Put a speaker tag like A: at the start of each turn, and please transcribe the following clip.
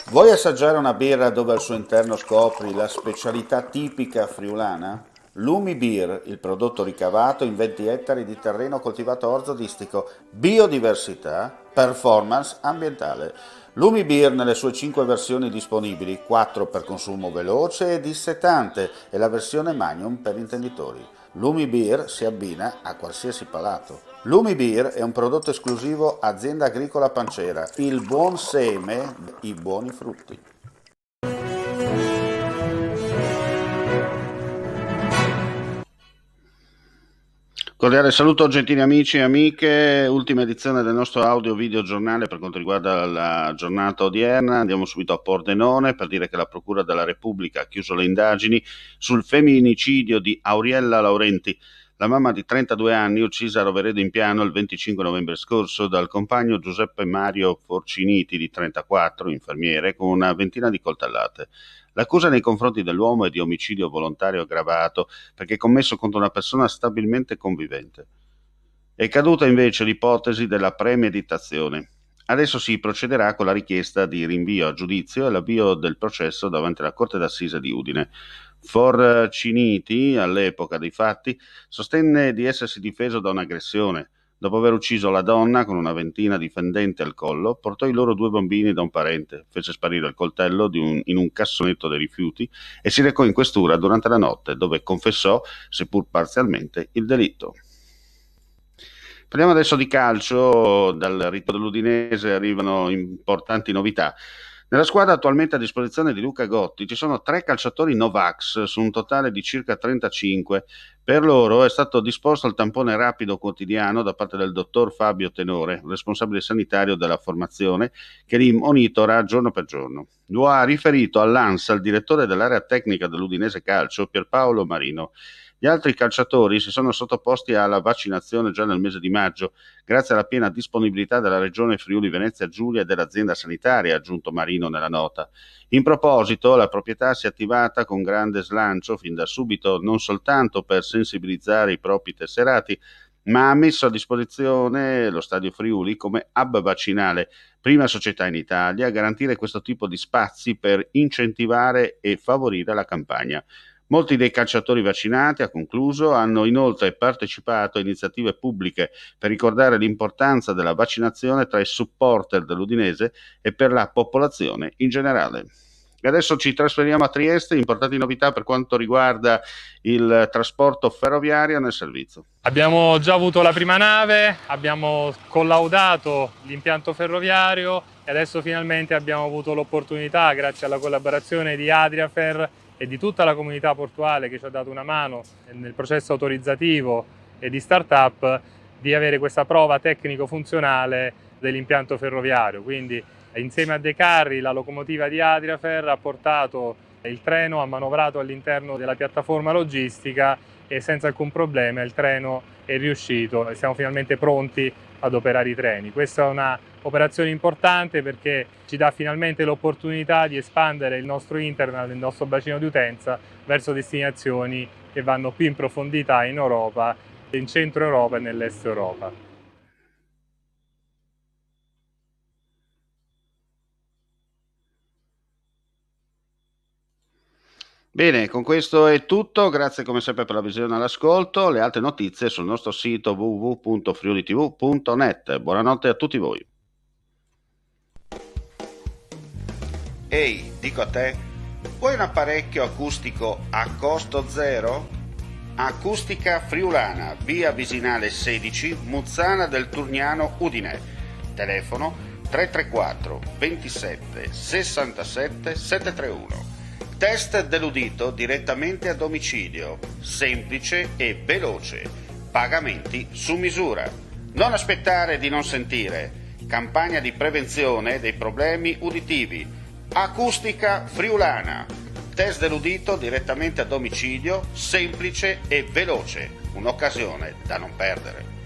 A: Vuoi assaggiare una birra dove al suo interno scopri la specialità tipica friulana? Lumi Beer, il prodotto ricavato in 20 ettari di terreno coltivato orzodistico, biodiversità, performance ambientale. Lumi Beer nelle sue 5 versioni disponibili, 4 per consumo veloce e dissetante e la versione Magnum per intenditori. Lumi Beer si abbina a qualsiasi palato. Lumi Beer è un prodotto esclusivo Azienda Agricola Pancera, il buon seme, i buoni frutti. Cordiale saluto gentili amici e amiche, ultima edizione del nostro audio video giornale per quanto riguarda la giornata odierna. Andiamo subito a Pordenone per dire che la Procura della Repubblica ha chiuso le indagini sul femminicidio di Auriella Laurenti, la mamma di 32 anni uccisa a Roveredo in Piano il 25 novembre scorso dal compagno Giuseppe Mario Forciniti di 34, infermiere, con una ventina di coltellate. L'accusa nei confronti dell'uomo è di omicidio volontario aggravato perché commesso contro una persona stabilmente convivente. È caduta invece l'ipotesi della premeditazione. Adesso si procederà con la richiesta di rinvio a giudizio e l'avvio del processo davanti alla Corte d'Assise di Udine. Forciniti, all'epoca dei fatti, sostenne di essersi difeso da un'aggressione. Dopo aver ucciso la donna con una ventina di fendenti al collo, portò i loro 2 bambini da un parente, fece sparire il coltello in un cassonetto dei rifiuti e si recò in questura durante la notte, dove confessò, seppur parzialmente, il delitto. Parliamo adesso di calcio. Dal rito dell'Udinese arrivano importanti novità. Nella squadra attualmente a disposizione di Luca Gotti ci sono 3 calciatori Novax su un totale di circa 35. Per loro è stato disposto il tampone rapido quotidiano da parte del dottor Fabio Tenore, responsabile sanitario della formazione, che li monitora giorno per giorno. Lo ha riferito all'ANSA il direttore dell'area tecnica dell'Udinese Calcio, Pierpaolo Marino. Gli altri calciatori si sono sottoposti alla vaccinazione già nel mese di maggio, grazie alla piena disponibilità della Regione Friuli Venezia Giulia e dell'azienda sanitaria, ha aggiunto Marino nella nota. In proposito, la proprietà si è attivata con grande slancio fin da subito, non soltanto per sensibilizzare i propri tesserati, ma ha messo a disposizione lo Stadio Friuli come hub vaccinale, prima società in Italia a garantire questo tipo di spazi per incentivare e favorire la campagna. Molti dei calciatori vaccinati, ha concluso, hanno inoltre partecipato a iniziative pubbliche per ricordare l'importanza della vaccinazione tra i supporter dell'Udinese e per la popolazione in generale. E adesso ci trasferiamo a Trieste, importanti novità per quanto riguarda il trasporto ferroviario nel servizio.
B: Abbiamo già avuto la prima nave, abbiamo collaudato l'impianto ferroviario e adesso finalmente abbiamo avuto l'opportunità, grazie alla collaborazione di Adriafer e di tutta la comunità portuale che ci ha dato una mano nel processo autorizzativo e di start-up, di avere questa prova tecnico-funzionale dell'impianto ferroviario. Quindi insieme a dei carri la locomotiva di Adriafer ha portato il treno, ha manovrato all'interno della piattaforma logistica e senza alcun problema il treno è riuscito e siamo finalmente pronti ad operare i treni. Questa è una operazione importante perché ci dà finalmente l'opportunità di espandere il nostro internet, il nostro bacino di utenza verso destinazioni che vanno più in profondità in Europa, in centro Europa e nell'est Europa.
A: Bene, con questo è tutto, grazie come sempre per la visione e l'ascolto. Le altre notizie sul nostro sito www.friulitv.net. Buonanotte a tutti voi. Ehi, dico a te, vuoi un apparecchio acustico a costo zero? Acustica Friulana, via Visinale 16, Muzzana del Turniano, Udine. Telefono 334 27 67 731. Test dell'udito direttamente a domicilio, semplice e veloce. Pagamenti su misura. Non aspettare di non sentire. Campagna di prevenzione dei problemi uditivi. Acustica Friulana. Test dell'udito direttamente a domicilio, semplice e veloce. Un'occasione da non perdere.